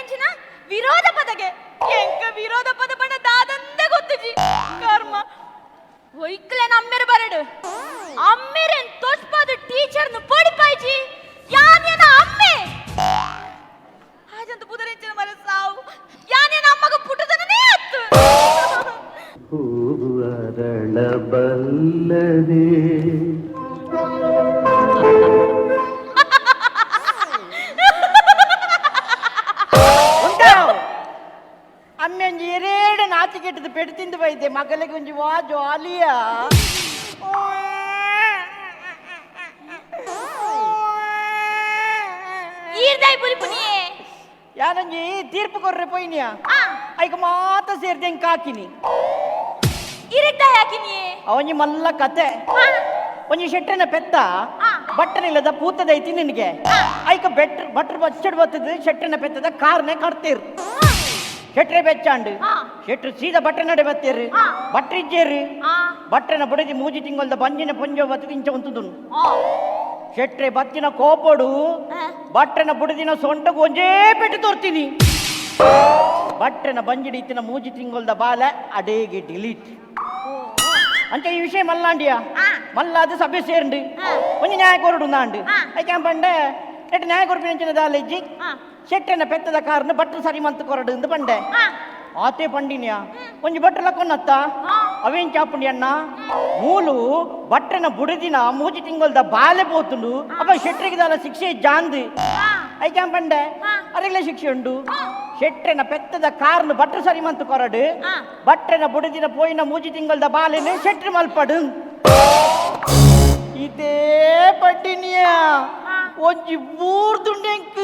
ಎಂಚಿನ ವಿರೋಧ ಪದಗೆ ಎಂಕ ವಿರೋಧ ಪದ ಬಣ್ಣ ದಾದಂದೆ ಗೊತ್ತುಜಿ ಕರ್ಮ ಒಯ್ಕಲೇನ ಅಮ್ಮೆರ ಬರಡು ಅಮ್ಮೆರೆನ್ ತೋಸ್ಪಾದ ಟೀಚರ್ನು ಪೋಡಿಪಾಯ್ಜಿ ಯಾನೇನ ಅಮ್ಮೆ ಹಾಜಂತ ಬುದರೆಂಚಿನ ಮರ ಸಾವು ಯಾನೇನ ಅಮ್ಮಗ ಪುಟದನೇ ಅತ್ತು ಹೂವರಳಬಲ್ಲದೆ ಅಮ್ಮಂಜಿ ಎರಡೆ ನಾಚಿಕೆಟ್ಟದು ಪೆಟ್ಟು ತಿಂದು ಬೈದೆ ಮಗಲಿಗೆ ಒಂಜಿ ವಾ ಜಾಲಿಯ ಈರ್ದಾಯ್ ಪುಲಿಪುನಿಯೇ ಯಾನಂಜಿ ತೀರ್ಪು ಕೊರ್ರೆ ಪೋಯ್ನಿಯ ಐಕ ಮಾತ ಸೇರ್ದಂಗೆ ಕಾಕಿನಿ ಇರಿದ್ದಾಯ್ ಹಾಕಿನಿಯೇ ಅವನಿ ಮಲ್ಲ ಕತೆ ಒಂಜಿ ಶೆಟ್ಟನ ಪೆತ್ತ ಬಟ್ಟನಿಲ್ಲದ ಪೂತದೈತಿ ನಿನಗೆ ಐಕ ಬಟ್ರ್ ಬಚ್ಚಡ್ ಬತ್ತದ ಶೆಟ್ಟನ ಪೆತ್ತದ ಕಾರ್ನೆ ಕಟ್ತೀರ್ ಶೆಟ್ರೆ ಬೆಚ್ಚಾಂಡು ಶೆಟ್ರು ಸೀದಾ ಬಟ್ಟೆ ನಡೆ ಬತ್ತೀರು ಬಟ್ರಿಜ್ಜೇರು ಬಟ್ಟೆನ ಬುಡದಿ ಮೂಜಿ ತಿಂಗೊಲ್ದ ಬಂಜಿನ ಪೊಂಜೋ ಬತ್ತು ಇಂಚ ಉಂತುದುನು ಶೆಟ್ರೆ ಬತ್ತಿನ ಕೋಪಡು ಬಟ್ಟೆನ ಬುಡದಿನ ಸೊಂಟಗೂ ಒಂಜೇ ಪೆಟ್ಟು ತೋರ್ತೀನಿ ಬಟ್ಟೆನ ಬಂಜಿಡಿ ಇತ್ತಿನ ಮೂಜಿ ತಿಂಗೊಲ್ದ ಬಾಲ ಅಡೇಗೆ ಡಿಲೀಟ್ ಅಂತ ಈ ವಿಷಯ ಮಲ್ಲಾಂಡಿಯ ಮಲ್ಲ ಅದು ಸಭೆ ಸೇರ್ಂಡು ಒಂಜಿ ನ್ಯಾಯ ಕೊರಡು ನಾಂಡು ಐಕೆ ಪಂಡೆ ಎಟ್ಟು ನ್ಯಾಯ ಕೊರಪಿನ ದಾಲೆಜ್ಜಿ ಶೆಟ್ಟನ ಪೆತ್ತದ ಕಾರ್ನ ಬಟ್ರು ಸರಿ ಮಂತ್ ಕೊರಡು ಎಂದು ಪಂಡೆ ಆತೆ ಪಂಡಿನ್ಯ ಒಂಜಿ ಬಟ್ರು ಲಕ್ಕೊನ್ನತ್ತ ಅವೇನ್ ಚಾಪುಂಡಿ ಅಣ್ಣ ಮೂಲು ಬಟ್ಟೆನ ಬುಡದಿನ ಮೂಜಿ ತಿಂಗೊಲ್ದ ಬಾಲೆ ಪೋತುಂಡು ಅಪ್ಪ ಶೆಟ್ರಿಗೆ ದಾಲ ಶಿಕ್ಷೆ ಜಾಂದು ಐಕೆ ಪಂಡೆ ಅರಿಗ್ಲೆ ಶಿಕ್ಷೆ ಉಂಡು ಶೆಟ್ಟೆನ ಪೆತ್ತದ ಕಾರ್ನು ಬಟ್ರು ಸರಿ ಮಂತ್ ಕೊರಡು ಬಟ್ಟೆನ ಬುಡದಿನ ಪೋಯಿನ ಮೂಜಿ ತಿಂಗೊಲ್ದ ಬಾಲೆನೆ ಶೆಟ್ರು ಮಲ್ಪಡು ಇದೇ ಪಟ್ಟಿನಿಯ ಒಂಜಿ ಮೂರ್ದುಂಡೆಂಕ್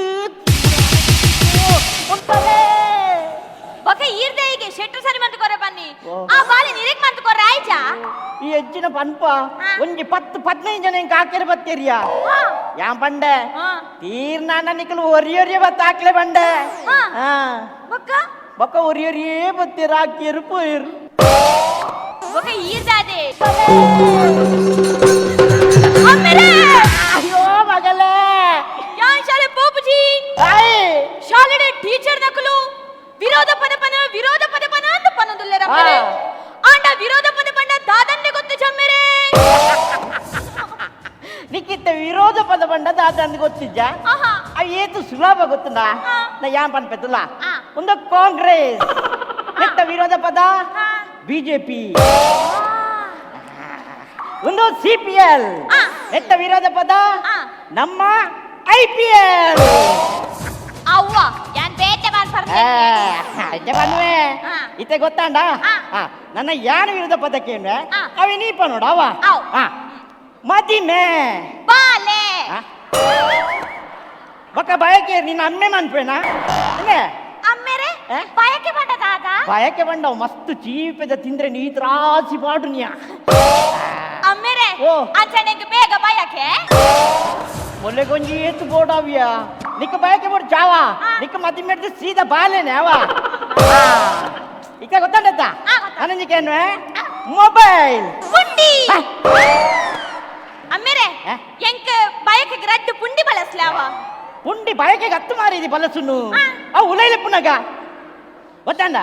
ಬೊಕೆ ಈರ್ದಾಯಿಗೆ ಶೆಟ್ರು ಸರಿ ಮಂತ್ ಕೊರೆ ಬನ್ನಿ ಆ ಬಾಲೆ ನಿರೇಕ್ ಮಂತ್ ಕೊರೆ ಆಯ್ತಾ ಈ ಹೆಚ್ಚಿನ ಪನ್ಪ ಒಂಜಿ 10-15 ಜನ ಇಂಕ ಹಾಕಿರ ಬತ್ತೀರಿಯ ಯಾನ್ ಪಂಡೆ ತೀರ್ನಾನ ನಿಕಲು ಒರಿಯೊರಿಯ ಬತ್ತ ಹಾಕ್ಲೆ ಬಂಡೆ ಬೊಕ್ಕ ಒರಿಯೊರಿಯೇ ಬತ್ತೀರ ಹಾಕಿರು ಪೋಯಿರು ಬೊಕೆ ಈರ್ದಾದೆ ಅಯ್ಯೋ ಮಗಲೇ ಯಾನ್ ಶಾಲೆ ಪೋಪುಜಿ ಶಾಲೆಡೆ ಟೀಚರ್ ನಕಲು ವಿರೋಧ ಪದ ಪನ ಅಂತ ಪನದುಲ್ಲೆ ರಮ್ಮರೆ ಆಂಡ ವಿರೋಧ ಪದ ಪಂಡ ದಾದನ್ನೆ ಗೊತ್ತು ಚಮ್ಮೆರೆ ನಿಕ್ಕಿತ್ತ ವಿರೋಧ ಪದ ಬಂಡ ದಾದಂದು ಗೊತ್ತಿಜ್ಜ ಏತು ಸುಲಭ ಗೊತ್ತುಂಡ ನಾ ಯಾನ್ ಪನ್ಪೆತ್ತುಲ್ಲ ಒಂದು ಕಾಂಗ್ರೆಸ್ ಎತ್ತ ವಿರೋಧ ಪದ ಬಿಜೆಪಿ ಒಂದು ಸಿಪಿಎಲ್ ಎತ್ತ ವಿರೋಧ ಪದ ನಮ್ಮ IPL ಅವ್ವ ಯಾನ್ ಬೇಟೆ ಬನ್ನುವೆ ಇತ್ತೆ ಗೊತ್ತಾಂಡ ನನ್ನ ಯಾನ ವಿರೋಧ ಪದಕ್ಕೆ ಅವೇ ನೀಪ ನೋಡ ಅವ ಮದಿಮೆ ಬಾಲೆ ಬೊಕ್ಕ ಬಯಕೆ ನಿನ್ನ ಅಮ್ಮೆ ಮನ್ಪೇನಾ ಅಮ್ಮೆರೆ ಬಯಕೆ ಬಂಡ ದಾದ ಬಯಕೆ ಬಂಡವು ಮಸ್ತ್ ಚೀಪದ ತಿಂದ್ರೆ ನೀ ತ್ರಾಸಿ ಪಾಡು ನೀ ಅಮ್ಮೆರೆ ಅಂಚನೆಗೆ ಬೇಗ ಬಯಕೆ ಮೊಲ್ಲೆಗೊಂಜಿ ಏತು ಬೋಡಾವ್ಯ ನಿಕ್ಕ ಬಯಕೆ ಬೋಡ್ ಜಾವ ನಿಕ್ಕ ಮದಿ ಮೆಡ್ದು ಸೀದಾ ಬಾಲೇನೆ ಅವ ಈಗ ಗೊತ್ತಾಂಡತ್ತ ನನಂಜಿಕೇನ್ವೆ ಮೊಬೈಲ್ ಪುಂಡಿ ಅಮ್ಮೆರೆ ಎಂಕ ಬಯಕೆಗೆ ರಡ್ಡು ಪುಂಡಿ ಬಳಸ್ಲಾವ ಪುಂಡಿ ಬಯಕೆಗೆ ಹತ್ತು ಮಾರಿದಿ ಬಲಸುನು ಅವು ಉಲೈಲೆ ಪುನಗ ಗೊತ್ತಾಂಡ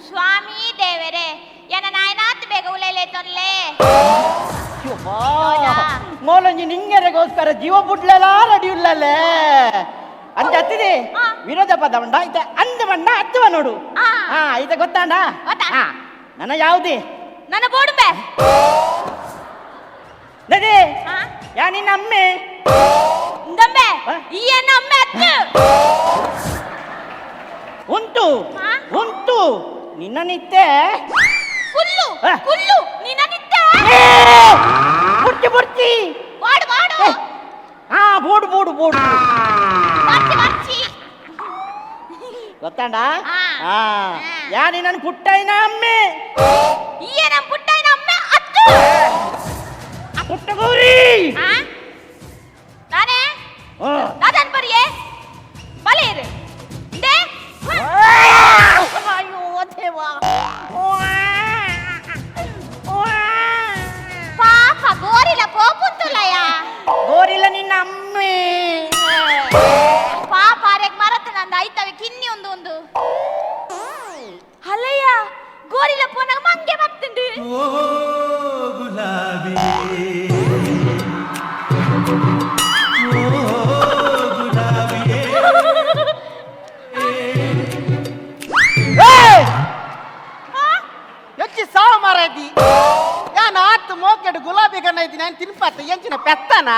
ಸ್ವಾಮಿ ದೇವರೇ ಏನ ನಾಯನಾತ್ ಬೇಗ ಉಲೈಲೆ ತೊನ್ಲೆ ಮೋಲಂಜಿ ನಿಂಗೆರೆಗೋಸ್ಕರ ಜೀವ ಬುಡ್ಲೆಲ್ಲ ರೆಡಿ ಉಳ್ಳಲೆ ಅಂತ ಹತ್ತಿದೆ ವಿರೋಧ ಪದ ಬಂಡ ಐತೆ ಅಂದ ಬಂಡ ಹತ್ತುವ ನೋಡು ಐತೆ ಗೊತ್ತಾಂಡ ನನ್ನ ಯಾವುದೇ ನನ್ನ ಬೋಡ್ಬೆ ನದಿ ಯಾ ನಿನ್ನ ಅಮ್ಮೆ ದಮ್ಮೆ ಈ ಅನ್ನ ಅಮ್ಮೆ ಅತ್ತು ಉಂಟು ಉಂಟು ನಿನ್ನ ನಿತ್ತೆ ಕುಲ್ಲು ಕುಲ್ಲು ನಿನ್ನ ನಿತ್ತೆ ಬುರ್ಚಿ ಬುರ್ಚಿ ಬಾಡು ಬಾಡು ಬೋಡು ಬೋಡು ಬೋಡು ಬರ್ಚಿ ಬರ್ಚಿ ಗೊತ್ತಾಂಡ ಯಾ ನಿನ್ನ ಪುಟ್ಟಯ್ಯನ ಅಮ್ಮೆ ಈ ನಮ್ಮ ಪುಟ್ಟಯ್ಯನ ಅಮ್ಮೆ ಅತ್ತು ಪುಟ್ಟ ಗೌರಿ ನಾನೇ ದಾದನ್ ಬರಿಯೇ ಬಲೇರು ದೇ ಅಯ್ಯೋ ದೇವಾ ಪಾಪ ಗೋರಿಲ ಪೋಪುಂತುಲಯ ಗೋರಿಲ್ಲ ನಿನ್ನ ಅಮ್ಮೆ ಪಾಪ ಅರೆಗ್ ಮರತ ನಂದ ಐತವೆ ಕಿನ್ನಿ ಒಂದು ಅಲ್ಲಯ್ಯ ಗೋರಿಲ ಪೋನಾಗ ಮಂಗೆ ಬರ್ತುಂಡು ಓ ಗುಲಾಬಿ ಹೆಚ್ಚಿ ಸಾವ ಮಾರದಿ ಯಾನ್ ಆತ್ ಮೋಕೆಡ್ ಗುಲಾಬಿ ಗಣ್ಣ ಇದ್ದೀನಿ ನಾನು ತಿನ್ಪಾತ ಎಂಚಿನ ಪೆತ್ತನ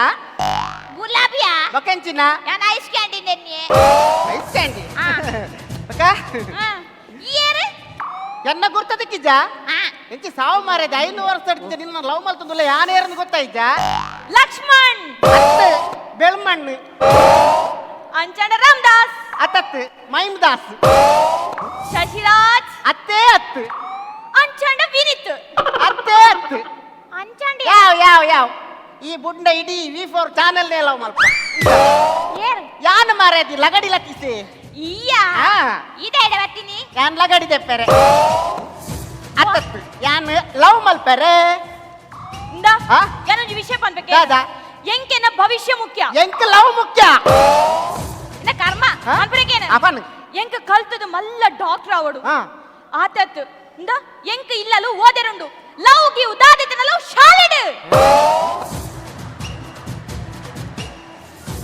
ಗುಲಾಬಿಯಾ ಬಕೆಂಚಿನ ನಾನು ಐಸ್ ಕ್ಯಾಂಡಿ ನೆನ್ನೆ ಐಸ್ ಕ್ಯಾಂಡಿ ಆ. ಬಕ ಏರು ಎನ್ನ ಗುರ್ತದಕ್ಕಿಜ್ಜ ಎಂಚಿ ಸಾವ ಮಾರದಿ 5 ವರ್ಷ ತಡ್ತಿದ್ದೆ ನಿನ್ನ ಲವ್ ಮಲ್ತಂದುಲ್ಲ ಯಾನೇರನ್ನು ಗೊತ್ತಾಯ್ತ ಲಕ್ಷ್ಮಣ್ ಅತ್ತೆ ಬೆಳ್ಮಣ್ಣು ಅಂಚಂಡ ರಾಮದಾಸ್ ಅತ್ತತ್ ಮೈಮ್ದಾಸ್ ಶಶಿರಾಜ್ ಅತ್ತೇ ಅತ್ತು ಅಂಚಂಡ ವಿನಿತ್ ಅತ್ತೇ ಅತ್ತು ಅಂಚಂಡಿ ಯಾವ ಈ ಬುಂಡ ಇಡೀ V4 ಚಾನೆಲ್ ಲವ್ ಮಲ್ಪ ಏರು ಯಾನ್ ಮಾರದಿ ಲಗಡಿ ಲಕ್ಕಿಸಿ ಇಯ್ಯ ಆ ಇದೆ ಬರ್ತೀನಿ ಯಾನ್ ಲಗಡಿ ದೆಪ್ಪೆರೆ ಅತ್ತತ್ತು ಯಾನ್ ಲವ್ ಮಲ್ಪೆರೆ ಇಂದ ಆ? ಏನೊಂದು ವಿಷಯ ಪನ್ಬೇಕೆ ದಾದಾ ಎಂಕೆನ ಭವಿಷ್ಯ ಮುಖ್ಯ ಎಂಕ್ ಲವ್ ಮುಖ್ಯ ಇನ್ನ ಕರ್ಮ ಆ? ಅನ್ಪರೇಕೇನ ಅವನ್ ಎಂಕ ಕಲ್ತದು ಮಲ್ಲ ಡಾಕ್ಟರ್ ಅವಡು ಹಾ ಆತತ್ ಇಂದ ಎಂಕ ಇಲ್ಲಲು ಓದೆರುಂಡು ಲವ್ ಗಿ ಉದಾದಿತನ ಲವ್ ಶಾಲೆಡ್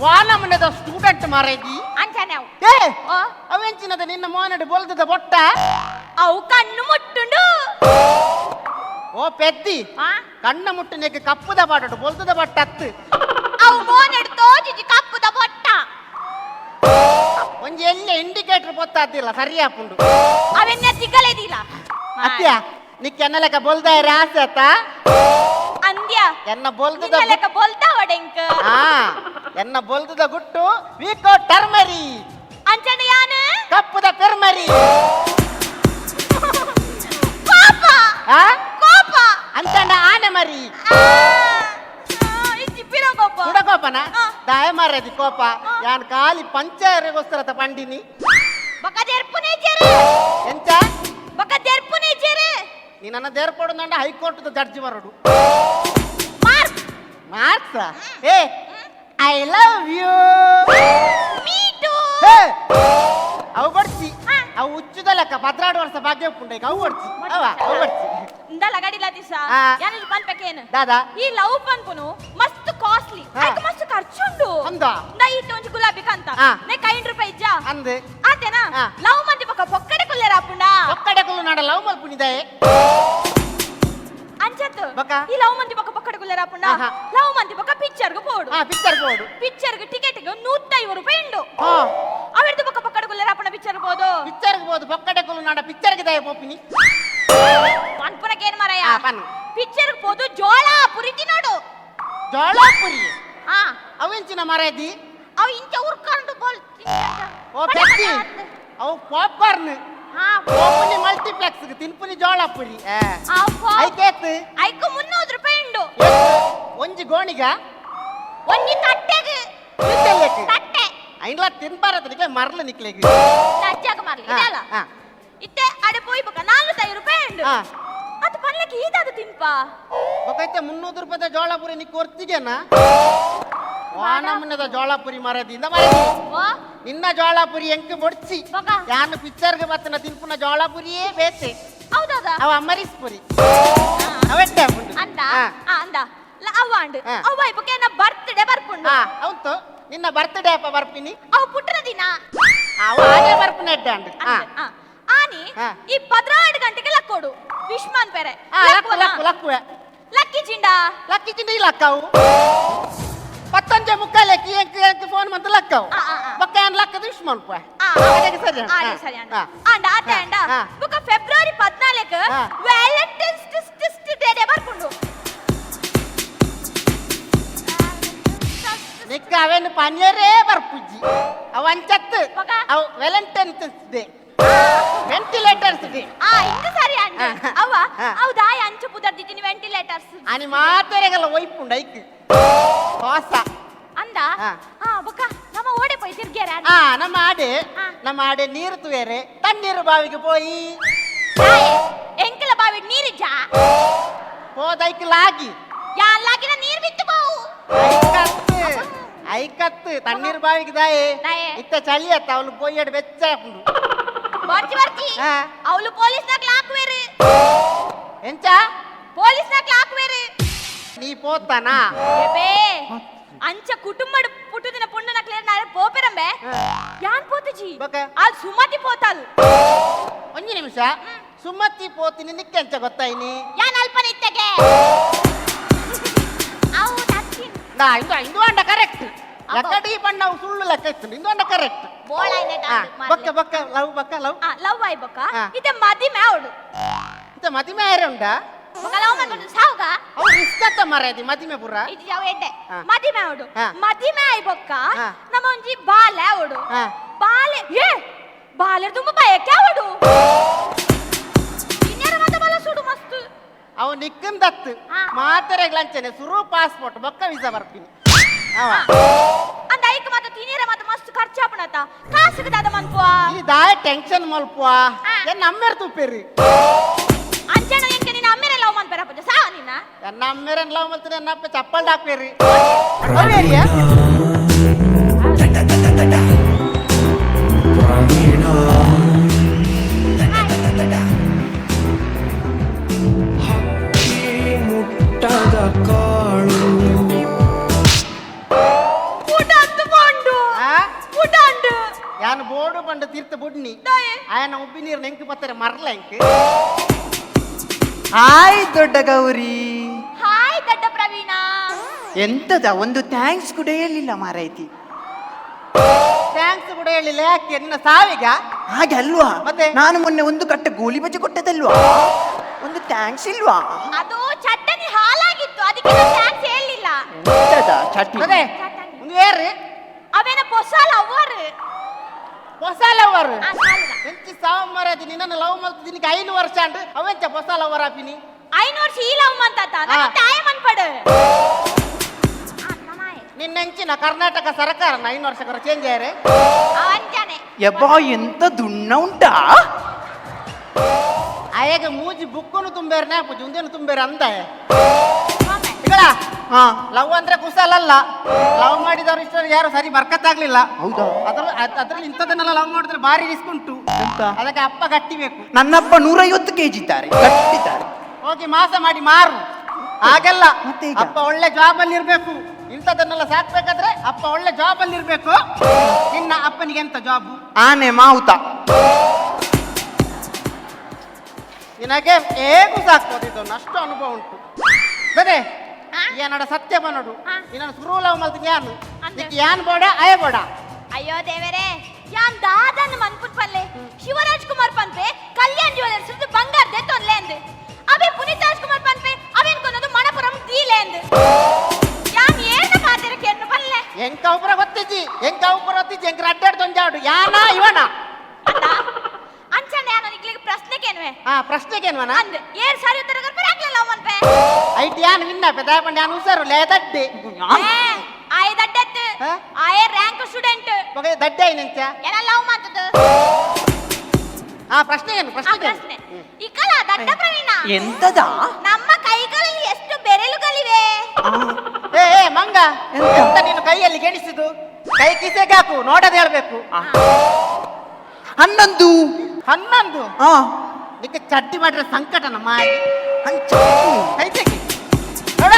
ವಾನಮನದ ಸ್ಟೂಡೆಂಟ್ ಮಾರೇದಿ ಅಂಚನೆ ಏ ಓ ಅವೆಂಚಿನದ ನಿನ್ನ ಮೋನಡ್ ಬೊಲ್ದದ ಬೊಟ್ಟ ಅವು ಕಣ್ಣು ಮುಟ್ಟುಂಡು ಓ ಪೆದ್ದಿ ಆ ಕಣ್ಣ ಮುಟ್ಟಿನಕ್ಕೆ ಕಪ್ಪುದ ಬಾಟು ಬೊಲ್ದದ ಬಟ್ಟ ಅತ್ತು ಅವು ಮೋನೆಡ್ ತೋಜಿಜಿ ಕಪ್ಪುದ ಬೊಟ್ಟ ಒಂಜಿ ಎಲ್ಲ ಇಂಡಿಕೇಟರ್ ಗೊತ್ತಾದಿಲ್ಲ ಸರಿಯಾಪುಂಡು ಅವೆನ್ನ ಸಿಗಲೇದಿಲ್ಲ ಅತ್ಯ ನಿಕ್ ಎನ್ನ ಲೆಕ್ಕ ಬೊಲ್ದಾಯ್ರೆ ಆಸೆ ಆತ ಅಂದ್ಯ ಎನ್ನ ಬೊಲ್ದದ ನಿನ್ನ ಲೆಕ್ಕ ಬೋಲ್ತಾವಡ ಎಂಕ ಹಾ ಎನ್ನ ಬೊಲ್ದದ ಗುಟ್ಟು ವೀಕೋ ಟರ್ಮರಿ ಅಂಚನೆ ಯಾನು ಕಪ್ಪುದ ಪೆರ್ಮರಿ ಪಾಪ ಆ ಕೋಪ ಅಂತಂಡ ಆನೆ ಮರಿ ಇಜ್ಜಿ ಪಿರೋ ಕೋಪ ಸುಡಕೋಪನ ಆ. ದಯ ಮಾರದಿ ಕೋಪ ಯಾನ್ ಖಾಲಿ ಪಂಚಾಯರಿಗೋಸ್ಕರ ಪಂಡಿನಿ ಬಕ ದೆರ್ಪುನೆ ಜೆರೆ ಎಂಚ ಬಕ ದೆರ್ಪುನೆ ಜೆರೆ ನೀ ನನ್ನ ದೇರ್ಪಡು ನಂಡ ಹೈಕೋರ್ಟ್ ಜಡ್ಜಿ ಬರೋಡು ಮಾರ್ಕ್ ಮಾರ್ಕ್ಸ ಏ I love you me too ಅವು ಬಡ್ಸಿ ಆ. ಅವು ಉಚ್ಚುದ ಲೆಕ್ಕ 16 ವರ್ಷ ಭಾಗ್ಯ ಉಪ್ಪುಂಡ ಈಗ ಅವು ಬಡ್ಸಿ ಅವು ಬಡ್ಸಿ ಇಂದ ಲಗಡಿಲ ದಿಸ ಆ. ಯಾನಿಲ್ ಪನ್ಪಕೇನು ದಾದಾ ಈ ಲವ್ ಪನ್ಪುನು ಮಸ್ತ್ ಕಾಸ್ಟ್ಲಿ ಆ. ಐಕ ಮಸ್ತ್ ಖರ್ಚುಂಡು ಅಂದ ನಾ ಇಟ್ಟು ಒಂಜಿ ಗುಲಾಬಿ ಕಂತ ಆ. ನೇ 5 ರೂಪಾಯಿ ಇಜ್ಜ ಅಂದ್ ಆತೇನಾ ಆ. ಲವ್ ಮಂದಿ ಬಕ ಪೊಕ್ಕಡೆ ಕುಲ್ಲೆರ ಅಪ್ಪುಂಡ ಒಕ್ಕಡೆ ಕುಲ್ಲು ನಾಡ ಲವ್ ಮಲ್ಪುನಿದಾಯೆ ಅಂಚತ್ ಬಕ? ಈ ಲವ್ ಮಂದಿ ಬಕ ಪೊಕ್ಕಡೆ ಕುಲ್ಲೆರ ಅಪ್ಪುಂಡ ಆಹಾ. ಲವ್ ಮಂದಿ ಬಕ ಪಿಕ್ಚರ್ ಗೆ ಪೋಡು ಹಾ ಪಿಕ್ಚರ್ ಬೋರ್ಡು ಪಿಕ್ಚರ್ ಗೆ ಟಿಕೆಟ್ ಗೆ 150 ರೂಪಾಯಿ ಉಂಡು ಹಾ ಅವಿರ್ದು ಬಕ ಪೊಕ್ಕಡೆ ಕುಲ್ಲೆರ ಅಪ್ಪುಂಡ ಪಿಕ್ಚರ್ ಬೋದು ಪಿಕ್ಚರ್ಗೆ ಬೋದು ಒಕ್ಕಡೆ ಕುಲ್ಲು ನಾಡ ಪಿಕ್ಚರ್ಗೆ ದಯ ಪೋಪಿನಿ ಅನ್ಪುನಕ್ಕೆ ಏನ್ ಮರಯ ಆ ಪನ್ ಪಿಕ್ಚರ್ ಗೆ ಬೋದು ಜೋಳ ಪುರಿತಿ ನೋಡು ಜೋಳಪುರಿ ಹಾ ಅವೆಂಚಿನ ಮರದಿ ಅವ್ ಇಂಚ ಉರ್ಕೊಂಡು ಬೋಲ್ ಓ ಪೆದ್ದಿ ಅವು ಪಾಪ್ಕಾರ್ನ್ ಹಾ ಓಪನಿ ಮಲ್ಟಿಪ್ಲೆಕ್ಸ್ ತಿನ್ಪುನಿ ಜೋಳಪುರಿ ಅಪ್ಪ ಐಕೇತ್ ಐಕ 300 ರೂಪಾಯಿ ಉಂಡು ಒಂಜಿ ಗೋಣಿಗ ಒಂಜಿ ತಟ್ಟೆಗೆ ಇದ್ದೆಲ್ಲಕ್ಕೆ ತಟ್ಟೆ ಐನ್ಲ ತಿನ್ಬಾರದನಿಗೆ ಮರ್ಲ ನಿಕ್ಲೆಗೆ ತಜ್ಜಾಗ ಮಾರ್ಲಿ ಹಾ, ಇದಲ್ಲ ಹಾ. ಇತ್ತೆ ಅಡೆ ಪೋಯ್ ಬಕ 45 ರೂಪಾಯಿ ಉಂಡು ಹಾ ಅದು ಪನ್ಲಕ್ಕೆ ಈದಾದ ತಿನ್ಪ ಒಕ್ಕೈತೆ 300 ರೂಪಾಯಿ ಜೋಳಪುರಿ ನೀ ಕೊರ್ತಿಗೆನ ವಾನಮ್ಮನದ ಜೋಳಪುರಿ ಮರದಿಂದ ಮರದಿ ಓ ನಿನ್ನ ಜೋಳಪುರಿ ಎಂಕ್ ಬೊಡ್ಸಿ ಬಕ ಯಾನು ಪಿಕ್ಚರ್ಗೆ ಬತ್ತನ ತಿನ್ಪುನ ಜೋಳಪುರಿಯೇ ಬೇತೆ ಹೌದೌದ ಅವ ಅಮರೀಶ್ಪುರಿ ಅವೆಟ್ಟೆ ಹಾಪುಂಡು. ಅಂದ ಹಾ. ಅಂದ ಅವ್ವ ಅಂಡು ಹಾ. ಅವ್ವ ಇಪ್ಪಕ್ಕೆ ನಾ ಬರ್ತ್ಡೇ ಬರ್ಪುಂಡು ಹಾ ಅವಂತು ನಿನ್ನ ಬರ್ತ್ಡೇ ಅಪ್ಪ ಬರ್ಪಿನಿ ಅವು ಪುಟ್ಟನ ದಿನ ಅವ ಹಾಗೆ ಬರ್ಪಿನ ಎಡ್ಡೆ ಅಂಡು ಹಾ ಅಂದೆ, ಆ. ಆನಿ ಹಾ. ಈ 16 ಗಂಟೆಗೆ ಲಕ್ಕೋಡು ವಿಶ್ಮಾನ್ ಬೇರೆ ಹಾ ಲಕ್ಕು ಲಕ್ಕು ಲಕ್ಕುವೆ ಲಕ್ಕಿ ಚಿಂಡ ಲಕ್ಕಿ ಚಿಂಡಿ ಲಕ್ಕವು 11:45 ಎಂಕ್ ಫೋನ್ ಮಂತ ಲಕ್ಕವು ಆ, ಆ, ಆ. ಬಕ್ಕ ಏನ್ ಲಕ್ಕದ ದುಶ್ಮನ್ ಪುವೆ ಆ, ಅದಕ್ಕೆ ಸರಿ ಆ, ಅದೇ ಸರಿ ಅಂಡ ಹಾ. ಅಂಡ ಆತ ಅಂಡ ಹಾ. ಬುಕ ಫೆಬ್ರವರಿ 14 ಹಾ. ವ್ಯಾಲೆಂಟೈನ್ಸ್ ಡೇ ಬರ್ಕೊಂಡು ನಿಕ್ಕ ಅವೇನು ಪನ್ಯರೇ ಬರ್ಪುಜ್ಜಿ ಅವ ಅಂಚತ್ತು ಬಕ? ಅವು ವ್ಯಾಲೆಂಟೈನ್ಸ್ ಡೇ ವೆಂಟಿಲೇಟರ್ಸ್ ಡೇ ಆ ಇಂದು ಸರಿ ಅಂಡ ಹಾ. ಅವ್ವ ಹಾ. ಹೌದಾ ಅಂಚು ಪುದರ್ದಿದ್ದೀನಿ ವೆಂಟಿಲೇಟರ್ಸ್ అని మాతరేగల వైపుండు ఐక్ కోస ಅಂದ ಹಾ. ಆ ಬುಕ ನಮ್ಮ ಓಡೆ ಪೋಯ್ ತಿರ್ಗ್ಯಾರ ನಮ್ಮ ಆಡೆ ನೀರು ತುವೇರೆ ತಣ್ಣೀರು ಬಾವಿಗೆ పోయి ಎಂಕಲ ಬಾವಿ ನೀರಿಜ್ಜ పోదైకి లాగి ಯಾನ್ ಲಾಗಿನ ನೀರ್ ಬಿತ್ತು ಬೋವು ಐಕತ್ತು ತಣ್ಣೀರ್ ಬಾವಿಗೆ ದಾಯಿ ದಾಯೆ. ಇತ್ತ ಚಳಿ ಅತ್ತ ಅವಳು ಪೊಯ್ಯಡ್ ಬೆಚ್ಚ ಹಾಕೊಂಡು ಬರ್ಚಿ ಬರ್ಚಿ ಹಾ. ಅವಳು ಪೊಲೀಸ್ನಾಗ ಹಾಕುವೇರು ಎಂಚ ಪೊಲೀಸ್ನಾಗ ಹಾಕುವೇರು ನೀ ಪೋತಾನ ಏಬೇ ಅಂಚ ಕುಟುಂಬಡ್ ಪುಟ್ಟುದಿನ ಪುಂಡನ ಕ್ಲಿಯರ್ ನಾಳೆ ಪೋಪೆರಂಬೆ ಯಾನ್ ಪೋತಜಿ ಬಕ? ಅಲ್ ಸುಮತಿ ಪೋತಾಲ್ ಒಂಜಿ ನಿಮಿಷ ಸುಮತಿ ಪೋತಿನಿ ನಿಕ್ಕೆಂಚ ಗೊತ್ತಾಯಿನಿ ಯಾನ್ ಅಲ್ಪನ ಇತ್ತಗೆ ಅವು ತತ್ತಿನ್ ನಾ ಇಂದು ಅಂಡ ಕರೆಕ್ಟ್ ಲಕ್ಕಡಿ ಬಣ್ಣ ಸುಳ್ಳು ಲೆಕ್ಕ ಇತ್ತು ಇಂದು ಅಂಡ ಕರೆಕ್ಟ್ ಬೋಳ ಇದೆ ಬಕ್ಕ ಬಕ್ಕ ಲವ್ ಬಕ್ಕ ಲವ್ ಲವ್ ಆಯ್ ಬೊಕ್ಕ ಹಾ. ಇತ್ತೆ ಮದಿ ಮ್ಯಾವಡು ಇತ್ತ ಮದಿಮೆ ಯಾರೇ ಉಂಡಾ ಬೊಕ್ಕ ಲವ್ ಮಾಡ್ಕೊಂಡು ಸಾವುಗ ಅವ್ರು ಇಷ್ಟತ್ತ ಮರ್ಯಾದಿ ಮದಿಮೆ ಪುರ ಇದು ಯಾವ ಎಡ್ಡೆ ಹಾ. ಮದಿ ಮ್ಯಾವಡು ಹಾ. ಮದಿ ಮ್ಯಾಯ್ ಬೊಕ್ಕ ಹಾ. ನಮ್ಮ ಒಂಜಿ ಬಾಲೆ ಅವಡು ಹಾ. ಬಾಲೆ ಏ ಬಾಲೆ ತುಂಬ ಬಯಕೆ ಅವಡು ಇನ್ನೇರ ಮತ ಬಲ ಸುಡು ಮಸ್ತ್ ಅವ ನಿಕ್ಕನ್ ದತ್ತು ಹಾ. ಮಾತೆರೆಗ್ಲಂಚನೆ ಸುರು ಪಾಸ್ಪೋರ್ಟ್ ಬೊಕ್ಕ ವೀಸಾ ಬರ್ತೀನಿ ಅವ ಅಂದ ಐಕ ಮತ ತಿನ್ನೀರ ಮತ ಮಸ್ತ್ ಖರ್ಚಾಪಣತ ಕಾಸಿಗೆ ದಾದ ಮನ್ಪುವ ಈ ದಾಯ ಟೆನ್ಷನ್ ಮಲ್ಪುವ ಹಾ. ಏನ್ ನಮ್ಮೇರ್ ತುಪ್ಪೇರಿ ಅಂಚನ ಎಂಕೆ ನಿನ್ನ ಅಮ್ಮೆರೆ ಲವ್ ಮನ್ಪೆರ ಪೂಜೆ ಸಾ ನಿನ್ನ ಎನ್ನ ಅಮ್ಮೇರನ್ ಲವ್ ಮಾಡ್ತೀನಿ ಎನ್ನಪ್ಪ ಚಪ್ಪಲ್ ಹಾಕ್ಬೇರಿ ಅವೇರಿಯಾ ಮುಟ್ಟದ ಕಾಳು ಊಟ ಅಂತ ಬಂಡು ಊಟ ಅಂಡು ಯಾನ್ ಬೋರ್ಡು ಬಂಡ ತೀರ್ಥ ಬುಡ್ನಿ ದಾಯೆ ಆಯನ ಉಬ್ಬಿ ನೀರು ನೆಂಕು ಬತ್ತಾರೆ ಮರ್ಲ ಎಂಕ್ ಹಾಯ್ ದೊಡ್ಡ ಗೌರಿ ಹಾಯ್ ದಡ್ಡ ಪ್ರವೀಣ ಎಂತದ ಒಂದು ಥ್ಯಾಂಕ್ಸ್ ಕೂಡ ಹೇಳಿಲ್ಲ ಮಾರೈತಿ ಥ್ಯಾಂಕ್ಸ್ ಕೂಡ ಹೇಳಿಲ್ಲ ಯಾಕೆ ನಿನ್ನ ಸಾವಿಗ ಹಾಗೆ ಅಲ್ವಾ ಮತ್ತೆ? ನಾನು ಮೊನ್ನೆ ಒಂದು ಕಟ್ಟ ಗೋಲಿ ಬಜ್ಜಿ ಕೊಟ್ಟದಲ್ವಾ ಒಂದು ಥ್ಯಾಂಕ್ಸ್ ಇಲ್ವಾ ಅದು ಚಟ್ಟನಿ ಹಾಲಾಗಿತ್ತು ಅದಕ್ಕೆ ಥ್ಯಾಂಕ್ಸ್ ಹೇಳಿಲ್ಲ ಎಂತದ ಚಟ್ನಿ ಅದೇ ಚಟ್ಟನಿ ಒಂದು ಏರು ಅವೇನ ಪೊಸಾಲ ಅವರು ಹೊಸ ಲವರ್ ಆ ಸಾಲದ ಎಂಚಿ ಸಾವ ಮರದಿ ನಿನ್ನ ಲವ್ ಮಾಡ್ತಿದ್ದೀನಿ ನಿನಗೆ 5 ವರ್ಷ ಅಂಡ್ ಅವೆಂಚ ಹೊಸ ಲವರ್ ಆಪಿನಿ 5 ವರ್ಷ ಈ ಲವ್ ಮಂತಾತ ನನ್ನ ಹಾ. ತಾಯ ಮನ್ಪಡು ನಮಾಯ ನಿನ್ನ ಹೆಂಚಿನ ಕರ್ನಾಟಕ ಸರ್ಕಾರನ 5 ವರ್ಷಕ್ಕರ ಚೇಂಜ್ ಆಯ್ರೆ ಅವಂಜನೆ ಯಬ್ಬಾ ಎಂತ ದುಣ್ಣ ಉಂಟಾ ಆಯಾಗ ಮೂಜಿ ಬುಕ್ಕನು ತುಂಬೇರ್ ನ್ಯಾಪುಜಿ ಉಂದೇನು ತುಂಬೇರ ಅಂದ ಮಾಮೆ ಇಗಳ ಹಾ ಲವ್ ಅಂದ್ರೆ ಕುಸಲಲ್ಲ ಲವ್ ಮಾಡಿದವರು ಇಷ್ಟ ಯಾರು ಸರಿ ಬರ್ಕತ್ತಾಗ್ಲಿಲ್ಲ ಹೌದಾ ಅದ್ರಲ್ಲಿ ಇಂಥದನ್ನೆಲ್ಲ ಲವ್ ಮಾಡಿದ್ರೆ ಭಾರಿ ರಿಸ್ಕ್ ಉಂಟು ಎಂತ ಅದಕ್ಕೆ ಅಪ್ಪ ಗಟ್ಟಿಬೇಕು ನನ್ನಪ್ಪ 150 kg ಇದ್ದಾರೆ ಗಟ್ಟಿದ್ದಾರೆ ಹೋಗಿ ಮಾಸ ಮಾಡಿ ಮಾರು ಹಾಗೆಲ್ಲ ಮತ್ತೆ ಈಗ? ಅಪ್ಪ ಒಳ್ಳೆ ಜಾಬ್ ಅಲ್ಲಿ ಇರ್ಬೇಕು ಇಂಥದನ್ನೆಲ್ಲ ಸಾಕ್ಬೇಕಾದ್ರೆ ಅಪ್ಪ ಒಳ್ಳೆ ಜಾಬ್ ಅಲ್ಲಿ ಇರ್ಬೇಕು ನಿನ್ನ ಅಪ್ಪನಿಗೆ ಎಂತ ಜಾಬ್ ಆನೆ ಮಾವುತ ನಿನಗೆ ಹೇಗೂ ಸಾಕ್ಬೋದು ಇದನ್ನು ಅಷ್ಟು ಅನುಭವ ಉಂಟು ಬರೇ ಹಾ? ಏನಡ ಸತ್ಯ ಬನ್ನೋಡು ಹಾ. ನಿನ್ನ ಸುರು ಲವ್ ಮಾಡ್ತೀನಿ ಯಾನು ಅಂದೆ. ನಿಕ್ಕೆ ಯಾನ್ ಬೋಡ ಅಯ ಬೋಡ ಅಯ್ಯೋ ದೇವರೇ ಯಾನ್ ದಾದನ್ ಮನ್ಪುಟ್ ಪಲ್ಲೆ ಶಿವರಾಜ್ ಕುಮಾರ್ ಪನ್ಪೆ ಕಲ್ಯಾಣ್ ಜ್ಯುವೆಲರ್ಸ್ ಬಂಗಾರದೆ ತೊನ್ಲೆ ಅಂದು ಅವೇ ಪುನೀತ್ ರಾಜ್ಕುಮಾರ್ ಪನ್ಪೆ ಅವೇನ್ ಕೊನ್ನದು ಮಣಪುರಂ ದೀಲೆ ಅಂದು ಯಾನ್ ಏನ ಮಾತಿರ ಕೆನ್ನು ಪಲ್ಲೆ ಎಂಕ ಒಬ್ಬರ ಗೊತ್ತಿಜ್ಜಿ ಎಂಕ ಅಡ್ಡಾಡ್ ತೊಂಜಾಡು ಯಾನ ಇವನ ಅಲ್ಲ ಅಂಚಂಡೆ ಯಾನ ನಿಕ್ಲಿಗೆ ಪ್ರಶ್ನೆ ಕೇನ್ವೆ ಹಾ ಪ್ರಶ್ನೆಗೇನ್ವನ ಅಂದು ಏರ್ ಸಾರಿ ಉತ್ತರ ಕರ್ಪರ ಆಗ್ಲಿಲ್ಲ ಮನ್ಪೆ ಐಟಿ ಯಾನ್ ವಿನ್ನ ಪೆದಾಪಂಡ್ ಯಾನ್ ಹುಷಾರು ಲೇದಡ್ಡಿ ಆಯ್ ದಡ್ಡತ್ತು ಹಾ? ಆಯ್ ರ್ಯಾಂಕ್ ಸ್ಟೂಡೆಂಟ್ ಬಗೆ ದಡ್ಡೆ ಐನಂಚ ಏನ ಲವ್ ಮಾತದು ಹಾ ಪ್ರಶ್ನೆ ಏನು ಆ ಪ್ರಶ್ನೆ ಪ್ರಶ್ನೆ ಇಕಲ ದಡ್ಡ ಪ್ರವೀಣ ಎಂತದ ನಮ್ಮ ಕೈಗಳಲ್ಲಿ ಎಷ್ಟು ಬೆರಳುಗಳಿವೆ ಏ ಮಂಗ ಎಂತ ನೀನು ಕೈಯಲ್ಲಿ ಗೆಣಿಸಿದು ಕೈ ಕಿಸೆಗೆ ಹಾಕು ನೋಡದೆ ಹೇಳ್ಬೇಕು 11 11 ಹಾ ನಿಕ್ಕೆ ಚಡ್ಡಿ ಮಾಡಿದ್ರೆ ಸಂಕಟನ ಮಾಡಿ ಹಂಚ ಕೈ ತೆಗಿ ನೋಡ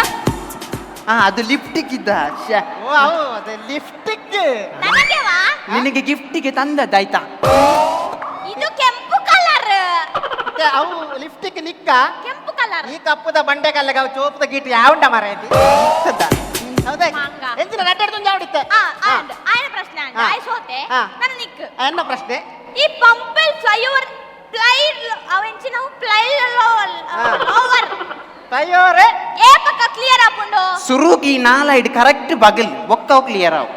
ಹಾ ಅದು ಲಿಫ್ಟಿಗೆ ಇದ್ದ ಶ್ಯಾ. ಓ ಅವು ಅದೇ ಲಿಫ್ಟಿಕ್ ನನಗೆವಾ ನಿನಗೆ ಗಿಫ್ಟಿಗೆ ತಂದದ್ದಾಯ್ತಾ ಇದು ಕೆಂಪು ಕಲರ್ ಅವು ಲಿಫ್ಟಿಕ್ ನಿಕ್ಕ ಕೆಂಪು ಕಲರ್ ಈ ಕಪ್ಪದ ಬಂಡೆ ಕಲ್ಲೆಗೆ ಅವು ಚೋಪದ ಗೀಟಿ ಯಾವಂಡ ಮರ ಐತಿ ಹೌದಾ ಮಂಗ. ಎಂಚಿನ ನಡ್ಡಾಡ್ದು ಜಾವಡಿತ್ತೆ ಆಯ್ನ ಪ್ರಶ್ನೆ ಅಂಡ ಹಾ. ಆಯ್ ಸೋತೆ ಹಾ. ನನ್ನ ನಿಕ್ ಎನ್ನ ಪ್ರಶ್ನೆ ಈ ಪಂಪಲ್ ಫ್ಲೈಓವರ್ ಪ್ಲೈಡ್ ಅವೆಂಚಿ ನಾವು ಪ್ಲೈಡ್ ಓವರ್ ತಯ್ಯೋರೆ ಏ ಪಕ್ಕ ಕ್ಲಿಯರ್ ಆಪುಂಡು ಸುರುಗಿ ನಾಲೈಡ್ ಕರೆಕ್ಟ್ ಬಗಲ್ ಒಕ್ಕ ಕ್ಲಿಯರ್ ಅವು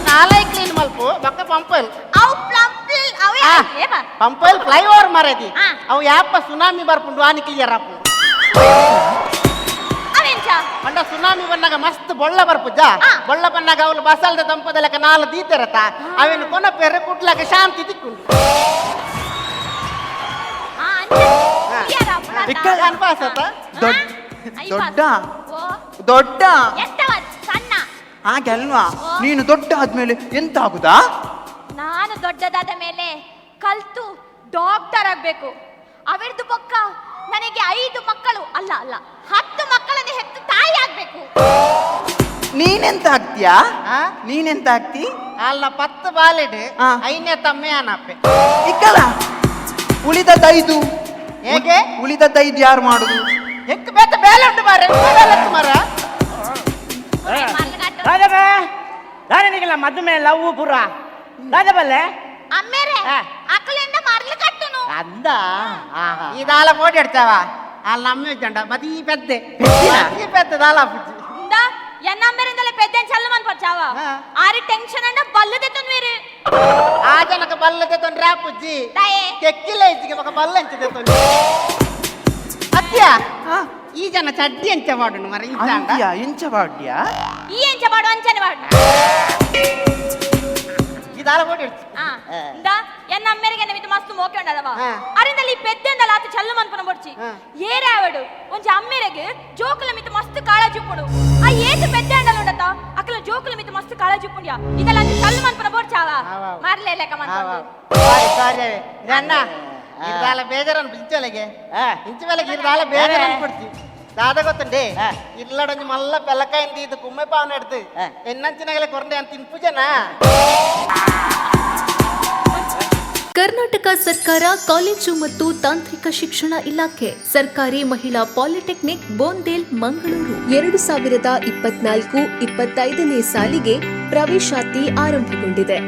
ನಾಲೈ ಕ್ಲೀನ್ ಮಲ್ಪು ಬಕ್ಕ ಪಂಪಲ್ ಅವು ಪ್ಲಂಪಲ್ ಅವೇ ಆ. ಏಪ ಪಂಪಲ್ ಫ್ಲೈಓವರ್ ಮರದಿ ಆ. ಅವು ಯಾಪ ಸುನಾಮಿ ಬರ್ಪುಂಡು ಆನಿ ಕ್ಲಿಯರ್ ಆಪು ಅವೆಂಚ ಅಂಡ ಸುನಾಮಿ ಬಂದಾಗ ಮಸ್ತ್ ಬೊಳ್ಳ ಬರ್ಪುಜ್ಜ ಆ. ಬೊಳ್ಳ ಬಂದಾಗ ಅವಳು ಬಸಲ್ದ ದಂಪದಲಕ ನಾಲ್ ದೀತಿರತ್ತ ಅವೇನು ಕೊನ ಪೆರೆ ಕುಟ್ಲಕ ಶಾಂತಿ ತಿಕ್ಕೊಂಡು ಆ ಅಂಚ ಕ್ಲಿಯರ್ ಆಪುಂಡು ಇಕ್ಕಲ್ಲ. ಅನ್ಪಾಸತ್ತ ದೊಡ್ಡ ಐ ದೊಡ್ಡ ಓ ದೊಡ್ಡ ಎಷ್ಟವ ಸಣ್ಣ ಹಾಗೆ ಅಲ್ವಾ? ನೀನು ದೊಡ್ಡ ಆದ್ಮೇಲೆ ಎಂತ ಆಗುದಾ? ನಾನು ದೊಡ್ಡದಾದ ಮೇಲೆ ಕಲ್ತು ಡಾಕ್ಟರ್ ಆಗ್ಬೇಕು. ಅವಿರ್ದು ಪಕ್ಕ ನನಗೆ 5 ಮಕ್ಕಳು ಅಲ್ಲ 10 ಮಕ್ಕಳನ್ನು ಹೆತ್ತು ತಾಯಿ ಆಗ್ಬೇಕು. ನೀನೆಂತ ಆಗ್ತೀಯಾ? ಆ? ನೀನೆಂತ ಆಗ್ತಿ? ಅಲ್ಲ 10 ಬಾಲೆಡ್ ಆ. 5ನೇ ತಮ್ಮೆ ಅನಪ್ಪೆ. ಇಕ್ಕಲ್ಲ ಉಳಿದದ್ದೈದು ಹೇಗೆ? ಉಳಿದದ್ದೈದು ಯಾರು ಮಾಡುದು? ಹೆಕ್ ಬೇತ ಬೇಲೆ ಉಂಟು ಮಾರೆ ಮರ. ರಾಜಬ ದಾನಿಗೆಲ್ಲ ಮದುವೆ ಲವ್ ಪುರ ರಾಜಬಲ್ಲೆ ಅಮ್ಮೇರೆ ಆ. ಅಕ್ಕಲಿಂದ ಮರ್ಲು ಕಟ್ಟುನು ಅಂದ ಇದಾಲ ಓಡಿ ಇಡ್ತಾವ ಅಲ್ಲಿ ನಮ್ಮ ಇದ್ದಂಡ ಮದಿ ಪೆದ್ದೆ ಮದಿ ಪೆದ್ದೆ ದಾಲ ಪುಜ್ಜಿ ಇಂದ ಎನ್ನಮ್ಮೇರಿಂದಲೇ ಪೆದ್ದೆನ್ ಚಲ್ಲು ಮನ್ ಪಚ್ಚಾವ ಹಾ. ಆರಿ ಟೆನ್ಷನ್ ಅನ್ನ ಬಲ್ಲದೆ ತೊಂದ್ವೇರು ಆ ಜನಕ ಬಲ್ಲದೆ ತೊಂದ್ರೆ ಪುಜ್ಜಿ ತಾಯೇ ಕೆಕ್ಕಿಲ್ಲ ಇಚ್ಚಿಗೆ ಮಗ ಬಲ್ಲ ಎಂಚಿದೆ ತೊಂದ್ರೆ ಅತ್ಯ ಈ ಜನ ಚಡ್ಡಿ ಎಂಚ ಮಾಡುನು ಮರ ಇಂಚ ಅಂತ್ಯ ಎಂಚ ಬಾಡ್ಯಾ? ಈ ಎಂಚ ಬಾಡು ಅಂಚನೆ ಬಾಡು ಇದಾಲ ಓಡಿ ಇಡ್ತು ಇಂದ ಎನ್ನಮ್ಮೇರಿಗೆ ನಮಿದು ಮಸ್ತ್ ಮೋಕೆ ಉಂಡದವ ಹಾ. ಅರಿಂದಲ್ಲಿ ಈ ಪೆದ್ದೆಂದಲ ಆತು ಚಲ್ಲು ಮನ್ಪುನ ಬೊಡ್ಚಿ ಹಾ. ಏರೆ ಆವಡು ಒಂಜಿ ಅಮ್ಮೇರೆಗೆ ಜೋಕುಲ ಮಿತ್ತು ಮಸ್ತ್ ಕಾಳಜಿ ಉಪ್ಪುಡು ಆ ಏತು ಪೆದ್ದೆ ಅಂಡಲ ಉಂಡತ ಅಕ್ಕಲ ಜೋಕುಲ ಮಿತ್ತು ಮಸ್ತ್ ಕಾಳಜಿ ಉಪ್ಪುಂಡ್ಯಾ ಇದೆಲ್ಲ ಅಂಚ ಚಲ್ಲು ಮನ್ಪುನ ಬೊಡ್ಚಾವ ಆವಾ. ಮಾರ್ಲೆ ಲೆಕ್ಕ ಮನ್ಪುಂಡು ಸಾರಿ ಸಾರಿ ಅಣ್ಣ ಇದಾಲ ಬೇಜಾರನ್ ಇಂಚೊಲೆಗೆ ಇಂಚೊಲೆಗೆ ಇದಾಲ ಬೇಜಾರನ್ ಕೊಡ್ತಿ ದಾದ ಗೊತ್ತಂಡಿ ಇಲ್ಲಡೊಂಜಿ ಮಲ್ಲ ಬೆಲಕಾಯಿಂದಿ ಇದು ಕುಮ್ಮೆ ಪಾವನ ಹಿಡ್ದು ಎನ್ನಂಚಿನಾಗಲೇ ಕೊರಂಡೆ ಅಂತ ತಿನ್ಪುಜನ ಕರ್ನಾಟಕ ಸರ್ಕಾರ ಕಾಲೇಜು ಮತ್ತು ತಾಂತ್ರಿಕ ಶಿಕ್ಷಣ ಇಲಾಖೆ ಸರ್ಕಾರಿ ಮಹಿಳಾ ಪಾಲಿಟೆಕ್ನಿಕ್ ಬೋಂದೇಲ್ ಮಂಗಳೂರು 2024-25ನೇ ಸಾಲಿಗೆ ಪ್ರವೇಶಾತಿ ಆರಂಭಗೊಂಡಿದೆ.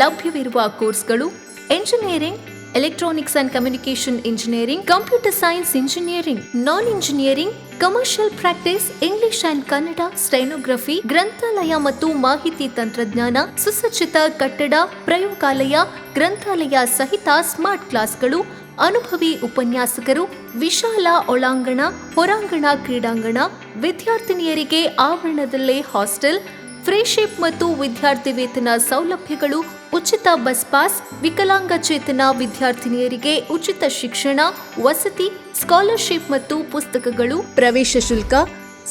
ಲಭ್ಯವಿರುವ ಕೋರ್ಸ್ಗಳು engineering, electronics and communication engineering, computer science engineering, non engineering, commercial practice, English and Kannada, stenography, ಗ್ರಂಥಾಲಯ ಮತ್ತು ಮಾಹಿತಿ ತಂತ್ರಜ್ಞಾನ, ಸುಸಜ್ಜಿತ ಕಟ್ಟಡ, ಪ್ರಯೋಗಾಲಯ, ಗ್ರಂಥಾಲಯ ಸಹಿತ ಸ್ಮಾರ್ಟ್ ಕ್ಲಾಸ್ಗಳು, ಅನುಭವಿ ಉಪನ್ಯಾಸಕರು, ವಿಶಾಲ ಒಳಾಂಗಣ, ಹೊರಾಂಗಣ ಕ್ರೀಡಾಂಗಣ, ವಿದ್ಯಾರ್ಥಿನಿಯರಿಗೆ ಆವರಣದಲ್ಲೇ ಹಾಸ್ಟೆಲ್, ಫ್ರೀಶಿಪ್ ಮತ್ತು ವಿದ್ಯಾರ್ಥಿ ವೇತನ ಸೌಲಭ್ಯಗಳು, ಉಚಿತ ಬಸ್ ಪಾಸ್, ವಿಕಲಾಂಗಚೇತನ ವಿದ್ಯಾರ್ಥಿನಿಯರಿಗೆ ಉಚಿತ ಶಿಕ್ಷಣ, ವಸತಿ, ಸ್ಕಾಲರ್ಶಿಪ್ ಮತ್ತು ಪುಸ್ತಕಗಳು. ಪ್ರವೇಶ ಶುಲ್ಕ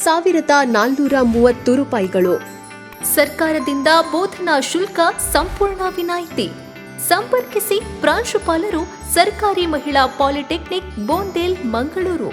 1430 ರೂಪಾಯಿಗಳು. ಸರ್ಕಾರದಿಂದ ಬೋಧನಾ ಶುಲ್ಕ ಸಂಪೂರ್ಣ ವಿನಾಯಿತಿ. ಸಂಪರ್ಕಿಸಿ ಪ್ರಾಂಶುಪಾಲರು, ಸರ್ಕಾರಿ ಮಹಿಳಾ ಪಾಲಿಟೆಕ್ನಿಕ್ ಬೋಂದೇಲ್ ಮಂಗಳೂರು.